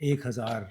1000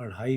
2.5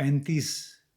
35,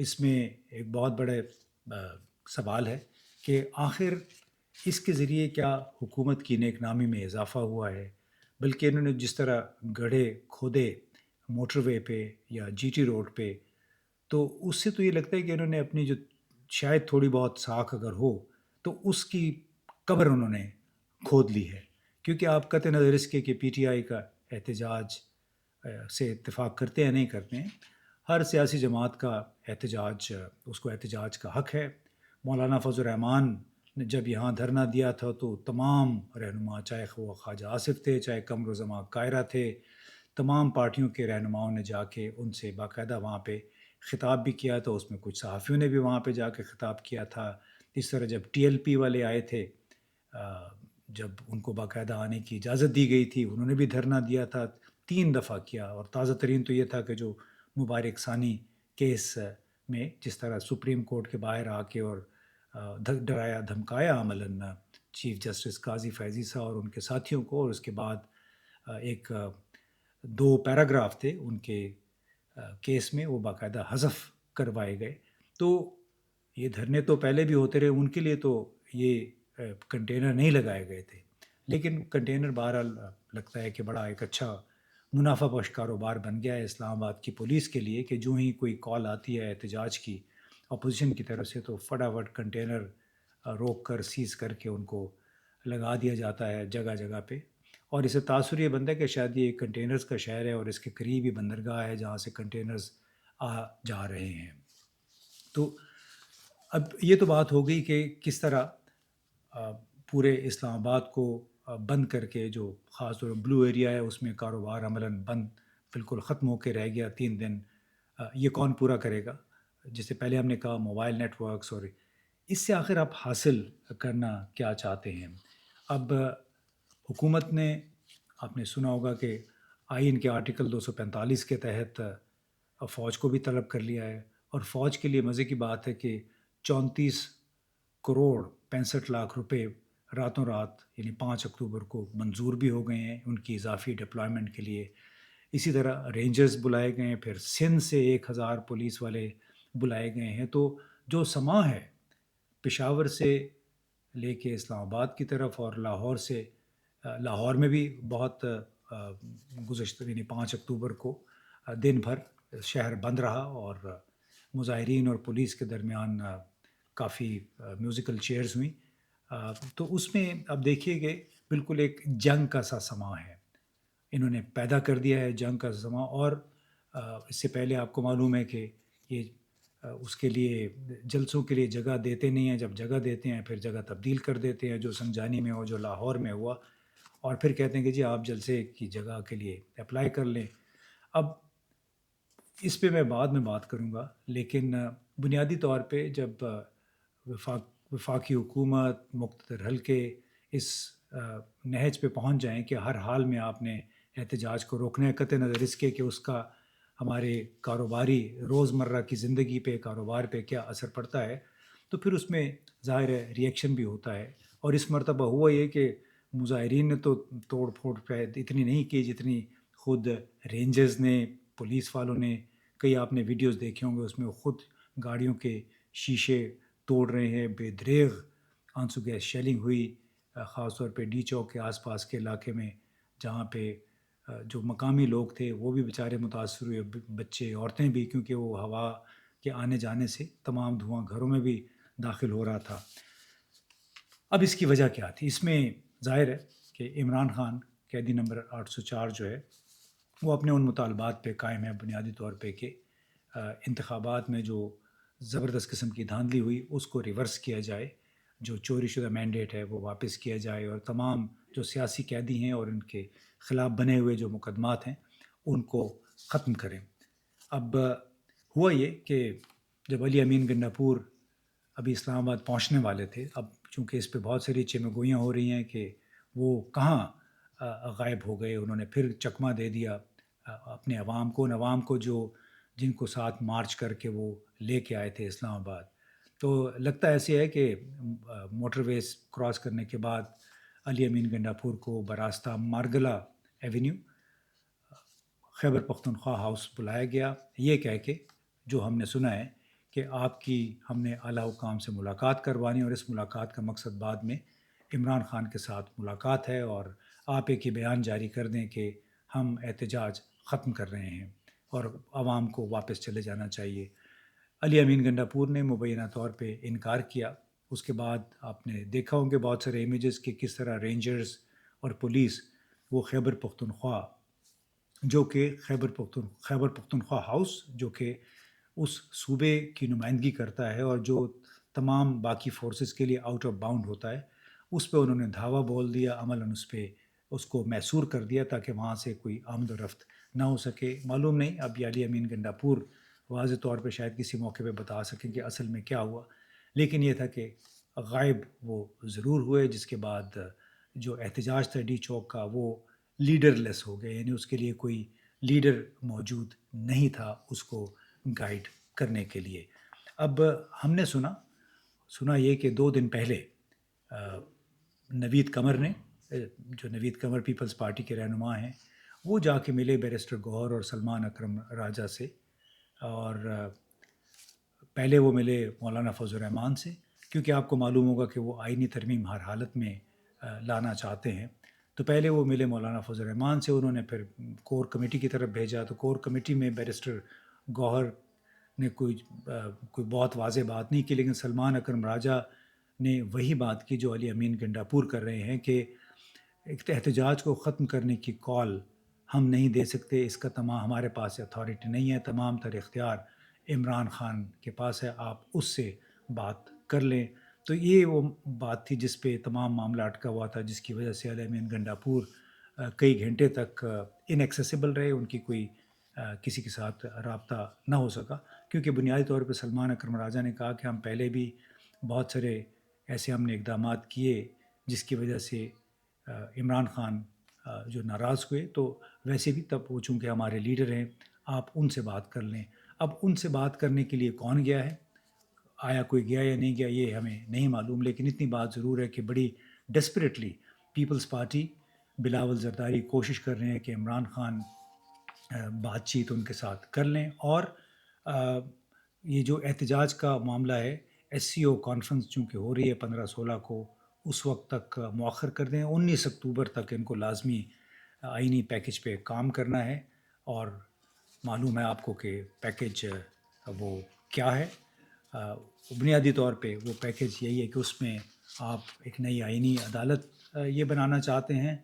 اس میں ایک بہت بڑے سوال ہے کہ آخر اس کے ذریعے کیا حکومت کی نیک نامی میں اضافہ ہوا ہے، بلکہ انہوں نے جس طرح گڑھے کھودے موٹر وے پہ یا جی ٹی روڈ پہ، تو اس سے تو یہ لگتا ہے کہ انہوں نے اپنی جو شاید تھوڑی بہت ساکھ اگر ہو تو اس کی قبر انہوں نے کھود لی ہے، کیونکہ آپ قطع نظر اس کے کہ پی ٹی آئی کا احتجاج سے اتفاق کرتے یا نہیں کرتے ہیں، ہر سیاسی جماعت کا احتجاج، اس کو احتجاج کا حق ہے۔ مولانا فضل الرحمان نے جب یہاں دھرنا دیا تھا تو تمام رہنما، چاہے وہ خواجہ آصف تھے، چاہے قمر الزمان قاہرہ تھے، تمام پارٹیوں کے رہنماؤں نے جا کے ان سے باقاعدہ وہاں پہ خطاب بھی کیا تھا، اس میں کچھ صحافیوں نے بھی وہاں پہ جا کے خطاب کیا تھا۔ اس طرح جب ٹی ایل پی والے آئے تھے، جب ان کو باقاعدہ آنے کی اجازت دی گئی تھی، انہوں نے بھی دھرنا دیا تھا، 3 دفعہ کیا، اور تازہ ترین تو یہ تھا کہ جو مبارک ثانی کیس میں جس طرح سپریم کورٹ کے باہر آ کے اور ڈرایا دھمکایا عملاً چیف جسٹس قاضی فیضی صاحب اور ان کے ساتھیوں کو، اور اس کے بعد ایک 2 پیراگراف تھے ان کے کیس میں، وہ باقاعدہ حذف کروائے گئے۔ تو یہ دھرنے تو پہلے بھی ہوتے رہے، ان کے لیے تو یہ کنٹینر نہیں لگائے گئے تھے، لیکن کنٹینر بہرحال لگتا ہے کہ بڑا ایک اچھا منافع بخش کاروبار بن گیا ہے اسلام آباد کی پولیس کے لیے، کہ جو ہی کوئی کال آتی ہے احتجاج کی اپوزیشن کی طرف سے تو فٹافٹ کنٹینر روک کر سیز کر کے ان کو لگا دیا جاتا ہے جگہ جگہ پہ۔ اور اسے تاثر یہ بنتا ہے کہ شاید یہ کنٹینرز کا شہر ہے اور اس کے قریب ہی بندرگاہ ہے جہاں سے کنٹینرز آ جا رہے ہیں۔ تو اب یہ تو بات ہو گئی کہ کس طرح پورے اسلام آباد کو بند کر کے، جو خاص طور پر بلو ایریا ہے اس میں کاروبار عملاً بند بالکل ختم ہو کے رہ گیا 3 دن۔ یہ کون پورا کرے گا؟ جیسے پہلے ہم نے کہا موبائل نیٹ ورکس، اور اس سے آخر آپ حاصل کرنا کیا چاہتے ہیں؟ اب حکومت نے، آپ نے سنا ہوگا کہ آئین کے آرٹیکل 245 کے تحت فوج کو بھی طلب کر لیا ہے، اور فوج کے لیے مزے کی بات ہے کہ 34 کروڑ 65 لاکھ روپے راتوں رات یعنی 5 اکتوبر کو منظور بھی ہو گئے ہیں ان کی اضافی ڈپلائمنٹ کے لیے۔ اسی طرح رینجرز بلائے گئے ہیں، پھر سندھ سے 1000 پولیس والے بلائے گئے ہیں۔ تو جو سماں ہے پشاور سے لے کے اسلام آباد کی طرف اور لاہور سے، لاہور میں بھی بہت گزشتہ یعنی 5 اکتوبر کو دن بھر شہر بند رہا، اور مظاہرین اور پولیس کے درمیان کافی میوزیکل چیئرز ہوئیں۔ تو اس میں اب دیکھیے کہ بالکل ایک جنگ کا سا سماں ہے، انہوں نے پیدا کر دیا ہے جنگ کا سماں۔ اور اس سے پہلے آپ کو معلوم ہے کہ یہ اس کے لیے جلسوں کے لیے جگہ دیتے نہیں ہیں، جب جگہ دیتے ہیں پھر جگہ تبدیل کر دیتے ہیں، جو سنجانی میں ہو، جو لاہور میں ہوا، اور پھر کہتے ہیں کہ جی آپ جلسے کی جگہ کے لیے اپلائی کر لیں۔ اب اس پہ میں بعد میں بات کروں گا، لیکن بنیادی طور پہ جب وفاقی حکومت مقتدر حلقے اس نہج پہ پہنچ جائیں کہ ہر حال میں آپ نے احتجاج کو روکنا ہے، قطع نظر اس کے کہ اس کا ہمارے کاروباری روزمرہ کی زندگی پہ، کاروبار پہ کیا اثر پڑتا ہے، تو پھر اس میں ظاہر ہے ریئیکشن بھی ہوتا ہے۔ اور اس مرتبہ ہوا یہ کہ مظاہرین نے تو توڑ پھوڑ پہ اتنی نہیں کی جتنی خود رینجرز نے، پولیس والوں نے۔ کئی آپ نے ویڈیوز دیکھے ہوں گے، اس میں خود گاڑیوں کے شیشے توڑ رہے ہیں، بے دریغ آنسو گیس شیلنگ ہوئی، خاص طور پہ ڈی چوک کے آس پاس کے علاقے میں، جہاں پہ جو مقامی لوگ تھے وہ بھی بیچارے متاثر ہوئے، بچے عورتیں بھی، کیونکہ وہ ہوا کے آنے جانے سے تمام دھواں گھروں میں بھی داخل ہو رہا تھا۔ اب اس کی وجہ کیا تھی؟ اس میں ظاہر ہے کہ عمران خان قیدی نمبر 804 جو ہے وہ اپنے ان مطالبات پہ قائم ہے، بنیادی طور پہ کہ انتخابات میں جو زبردست قسم کی دھاندلی ہوئی اس کو ریورس کیا جائے، جو چوری شدہ مینڈیٹ ہے وہ واپس کیا جائے، اور تمام جو سیاسی قیدی ہیں اور ان کے خلاف بنے ہوئے جو مقدمات ہیں ان کو ختم کریں۔ اب ہوا یہ کہ جب علی امین گنڈا پور ابھی اسلام آباد پہنچنے والے تھے، اب چونکہ اس پہ بہت ساری چمگوئیاں ہو رہی ہیں کہ وہ کہاں غائب ہو گئے، انہوں نے پھر چکمہ دے دیا اپنے عوام کو، ان عوام کو جن کو ساتھ مارچ کر کے وہ لے کے آئے تھے اسلام آباد۔ تو لگتا ایسے ہے کہ موٹر ویز کراس کرنے کے بعد علی امین گنڈا پور کو براستہ مارگلا ایونیو خیبر پختونخوا ہاؤس بلایا گیا، یہ کہہ کے جو ہم نے سنا ہے کہ آپ کی ہم نے اعلیٰ حکام سے ملاقات کروانی، اور اس ملاقات کا مقصد بعد میں عمران خان کے ساتھ ملاقات ہے، اور آپ ایک یہ بیان جاری کر دیں کہ ہم احتجاج ختم کر رہے ہیں اور عوام کو واپس چلے جانا چاہیے۔ علی امین گنڈاپور نے مبینہ طور پہ انکار کیا۔ اس کے بعد آپ نے دیکھا ہوں کہ بہت سارے امیجز کہ کس طرح رینجرز اور پولیس وہ خیبر پختونخوا، جو کہ خیبر پختونخوا ہاؤس، جو کہ اس صوبے کی نمائندگی کرتا ہے اور جو تمام باقی فورسز کے لیے آؤٹ آف باؤنڈ ہوتا ہے، اس پہ انہوں نے دھاوا بول دیا، عملاً اس پہ اس کو محصور کر دیا تاکہ وہاں سے کوئی آمد و رفت نہ ہو سکے۔ معلوم نہیں اب یہ علی امین گنڈاپور واضح طور پہ شاید کسی موقع پہ بتا سکیں کہ اصل میں کیا ہوا، لیکن یہ تھا کہ غائب وہ ضرور ہوئے، جس کے بعد جو احتجاج تھا ڈی چوک کا وہ لیڈر لیس ہو گئے، یعنی اس کے لیے کوئی لیڈر موجود نہیں تھا اس کو گائیڈ کرنے کے لیے۔ اب ہم نے سنا یہ کہ 2 دن پہلے نوید قمر نے، جو نوید قمر پیپلز پارٹی کے رہنما ہیں، وہ جا کے ملے بیرسٹر گوہر اور سلمان اکرم راجہ سے، اور پہلے وہ ملے مولانا فضل الرحمان سے، کیونکہ آپ کو معلوم ہوگا کہ وہ آئینی ترمیم ہر حالت میں لانا چاہتے ہیں۔ تو پہلے وہ ملے مولانا فضل الرحمان سے، انہوں نے پھر کور کمیٹی کی طرف بھیجا، تو کور کمیٹی میں بیرسٹر گوہر نے کوئی بہت واضح بات نہیں کی، لیکن سلمان اکرم راجہ نے وہی بات کی جو علی امین گنڈاپور کر رہے ہیں کہ احتجاج کو ختم کرنے کی کال ہم نہیں دے سکتے، اس کا ہمارے پاس اتھارٹی نہیں ہے، تمام تر اختیار عمران خان کے پاس ہے، آپ اس سے بات کر لیں۔ تو یہ وہ بات تھی جس پہ تمام معاملہ اٹکا ہوا تھا، جس کی وجہ سے علی امین گنڈاپور کئی گھنٹے تک انیکسیسیبل رہے، ان کی کوئی کسی کے ساتھ رابطہ نہ ہو سکا، کیونکہ بنیادی طور پہ سلمان اکرم راجہ نے کہا کہ ہم پہلے بھی بہت سارے ایسے ہم نے اقدامات کیے جس کی وجہ سے عمران خان جو ناراض ہوئے، تو ویسے بھی تب وہ چونکہ ہمارے لیڈر ہیں، آپ ان سے بات کر لیں۔ اب ان سے بات کرنے کے لیے کون گیا ہے، آیا کوئی گیا یا نہیں گیا یہ ہمیں نہیں معلوم، لیکن اتنی بات ضرور ہے کہ بڑی ڈیسپریٹلی پیپلز پارٹی بلاول زرداری کوشش کر رہے ہیں کہ عمران خان بات چیت ان کے ساتھ کر لیں، اور یہ جو احتجاج کا معاملہ ہے، ایس سی او کانفرنس چونکہ ہو رہی ہے 15-16 کو، اس وقت تک مؤخر کر دیں، 19 اکتوبر تک ان کو لازمی آئینی پیکج پہ کام کرنا ہے، اور معلوم ہے آپ کو کہ پیکج وہ کیا ہے۔ بنیادی طور پہ وہ پیکج یہی ہے کہ اس میں آپ ایک نئی آئینی عدالت یہ بنانا چاہتے ہیں،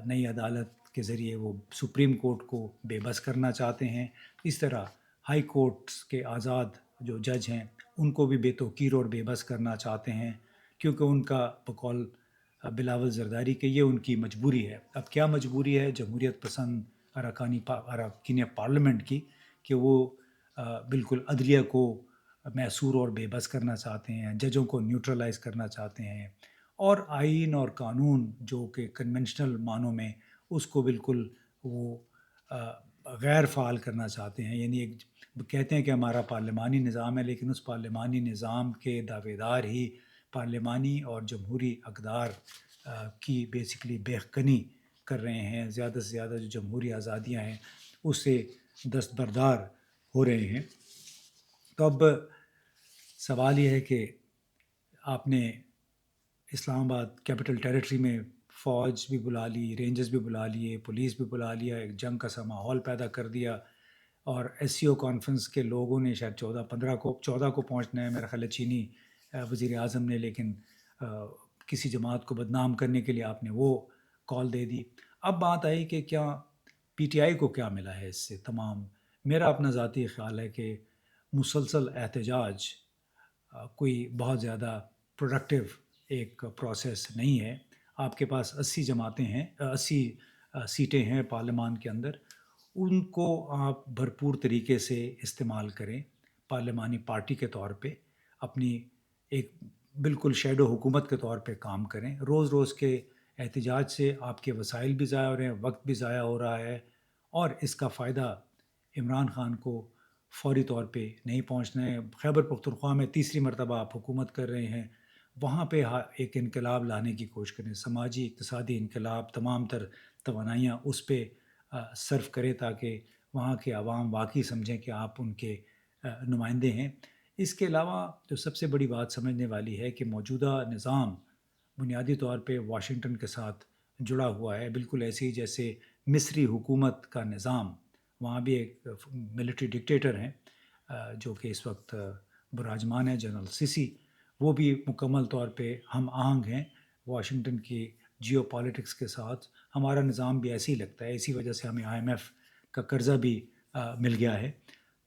نئی عدالت کے ذریعے وہ سپریم کورٹ کو بے بس کرنا چاہتے ہیں، اس طرح ہائی کورٹس کے آزاد جو جج ہیں ان کو بھی بے توقیر اور بے بس کرنا چاہتے ہیں، کیونکہ ان کا بقول بلاول زرداری کہ یہ ان کی مجبوری ہے۔ اب کیا مجبوری ہے جمہوریت پسند اراکین پارلیمنٹ کی، کہ وہ بالکل عدلیہ کو محصور اور بے بس کرنا چاہتے ہیں، ججوں کو نیوٹرلائز کرنا چاہتے ہیں، اور آئین اور قانون جو کہ کنونشنل معنوں میں اس کو بالکل وہ غیر فعال کرنا چاہتے ہیں، یعنی ایک کہتے ہیں کہ ہمارا پارلیمانی نظام ہے، لیکن اس پارلیمانی نظام کے دعوے دار ہی پارلیمانی اور جمہوری اقدار کی بیسکلی بہکنی کر رہے ہیں، زیادہ سے زیادہ جو جمہوری آزادیاں ہیں اس سے دستبردار ہو رہے ہیں۔ تو اب سوال یہ ہے کہ آپ نے اسلام آباد کیپٹل ٹیریٹری میں فوج بھی بلا لی، رینجرز بھی بلا لیے، پولیس بھی بلا لیا، ایک جنگ کا سا ماحول پیدا کر دیا، اور ایس سی او کانفرنس کے لوگوں نے شاید 14 کو پہنچنا ہے میرا خیال ہے چینی وزیر اعظم نے، لیکن کسی جماعت کو بدنام کرنے کے لیے آپ نے وہ کال دے دی۔ اب بات آئی کہ کیا پی ٹی آئی کو کیا ملا ہے اس سے تمام؟ میرا اپنا ذاتی خیال ہے کہ مسلسل احتجاج کوئی بہت زیادہ پروڈکٹیو ایک پروسیس نہیں ہے۔ آپ کے پاس 80 جماعتیں ہیں، 80 سیٹیں ہیں پارلیمان کے اندر، ان کو آپ بھرپور طریقے سے استعمال کریں، پارلیمانی پارٹی کے طور پہ اپنی ایک بالکل شیڈو حکومت کے طور پہ کام کریں۔ روز روز کے احتجاج سے آپ کے وسائل بھی ضائع ہو رہے ہیں، وقت بھی ضائع ہو رہا ہے، اور اس کا فائدہ عمران خان کو فوری طور پہ نہیں پہنچنا ہے۔ خیبر پختونخوا میں تیسری مرتبہ آپ حکومت کر رہے ہیں، وہاں پہ ایک انقلاب لانے کی کوشش کریں، سماجی اقتصادی انقلاب، تمام تر توانائیاں اس پہ صرف کریں تاکہ وہاں کے عوام واقعی سمجھیں کہ آپ ان کے نمائندے ہیں۔ اس کے علاوہ جو سب سے بڑی بات سمجھنے والی ہے کہ موجودہ نظام بنیادی طور پہ واشنگٹن کے ساتھ جڑا ہوا ہے، بالکل ایسے ہی جیسے مصری حکومت کا نظام، وہاں بھی ایک ملٹری ڈکٹیٹر ہیں جو کہ اس وقت براجمان ہے، جنرل سیسی، وہ بھی مکمل طور پہ ہم آہنگ ہیں واشنگٹن کی جیو پالیٹکس کے ساتھ۔ ہمارا نظام بھی ایسے ہی لگتا ہے، اسی وجہ سے ہمیں آئی ایم ایف کا قرضہ بھی مل گیا ہے۔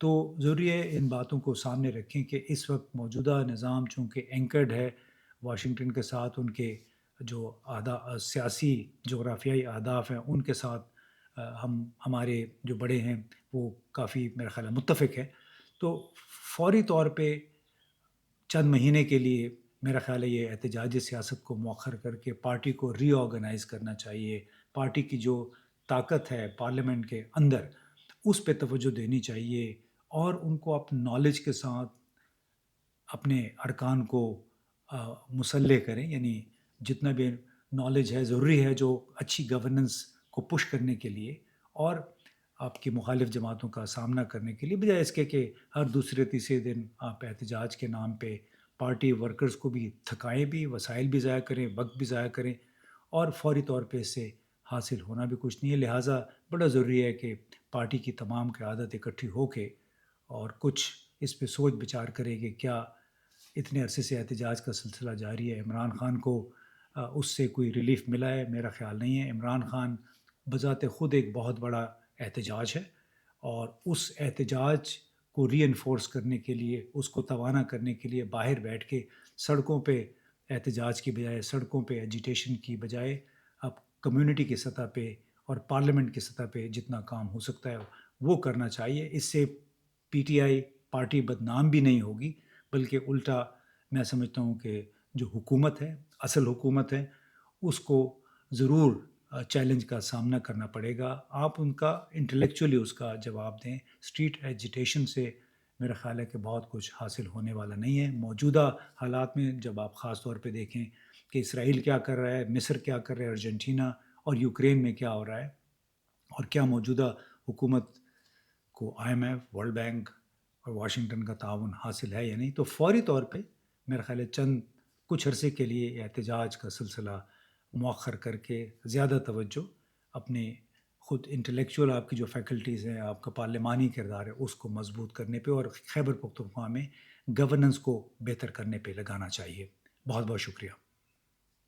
تو ضروری ہے ان باتوں کو سامنے رکھیں کہ اس وقت موجودہ نظام چونکہ اینکرڈ ہے واشنگٹن کے ساتھ، ان کے جو سیاسی جغرافیائی اہداف ہیں ان کے ساتھ ہمارے جو بڑے ہیں وہ کافی میرا خیال ہے متفق ہے۔ تو فوری طور پہ چند مہینے کے لیے میرا خیال ہے یہ احتجاجی سیاست کو مؤخر کر کے پارٹی کو ری آرگنائز کرنا چاہیے، پارٹی کی جو طاقت ہے پارلیمنٹ کے اندر اس پہ توجہ دینی چاہیے، اور ان کو اپنے نالج کے ساتھ اپنے ارکان کو مسلح کریں، یعنی جتنا بھی نالج ہے ضروری ہے جو اچھی گورننس کو پش کرنے کے لیے اور آپ کی مخالف جماعتوں کا سامنا کرنے کے لیے، بجائے اس کے کہ ہر دوسرے تیسرے دن آپ احتجاج کے نام پہ پارٹی ورکرز کو بھی تھکائیں بھی، وسائل بھی ضائع کریں، وقت بھی ضائع کریں، اور فوری طور پہ اس سے حاصل ہونا بھی کچھ نہیں ہے۔ لہٰذا بڑا ضروری ہے کہ پارٹی کی تمام قیادت اکٹھی ہو کے اور کچھ اس پہ سوچ بچار کرے کہ کیا اتنے عرصے سے احتجاج کا سلسلہ جاری ہے، عمران خان کو اس سے کوئی ریلیف ملا ہے؟ میرا خیال نہیں ہے۔ عمران خان بذات خود ایک بہت بڑا احتجاج ہے، اور اس احتجاج کو ری انفورس کرنے کے لیے، اس کو توانا کرنے کے لیے باہر بیٹھ کے سڑکوں پہ احتجاج کی بجائے، سڑکوں پہ ایجیٹیشن کی بجائے اب کمیونٹی کی سطح پہ اور پارلیمنٹ کی سطح پہ جتنا کام ہو سکتا ہے وہ کرنا چاہیے۔ اس سے پی ٹی آئی پارٹی بدنام بھی نہیں ہوگی، بلکہ الٹا میں سمجھتا ہوں کہ جو حکومت ہے، اصل حکومت ہے، اس کو ضرور چیلنج کا سامنا کرنا پڑے گا۔ آپ ان کا انٹلیکچولی اس کا جواب دیں۔ اسٹریٹ ایجیٹیشن سے میرا خیال ہے کہ بہت کچھ حاصل ہونے والا نہیں ہے موجودہ حالات میں، جب آپ خاص طور پہ دیکھیں کہ اسرائیل کیا کر رہا ہے، مصر کیا کر رہا ہے، ارجنٹینا اور یوکرین میں کیا ہو رہا ہے، اور کیا موجودہ حکومت کو I M F, world bank اور واشنگٹن کا تعاون حاصل ہے یا نہیں۔ تو فوری طور پہ میرا خیال ہے چند کچھ عرصے کے لیے احتجاج کا سلسلہ مؤخر کر کے زیادہ توجہ اپنے خود انٹلیکچوئل آپ کی جو فیکلٹیز ہیں، آپ کا پارلیمانی کردار ہے، اس کو مضبوط کرنے پہ اور خیبر پختونخوا میں گورننس کو بہتر کرنے پہ لگانا چاہیے۔ بہت بہت شکریہ۔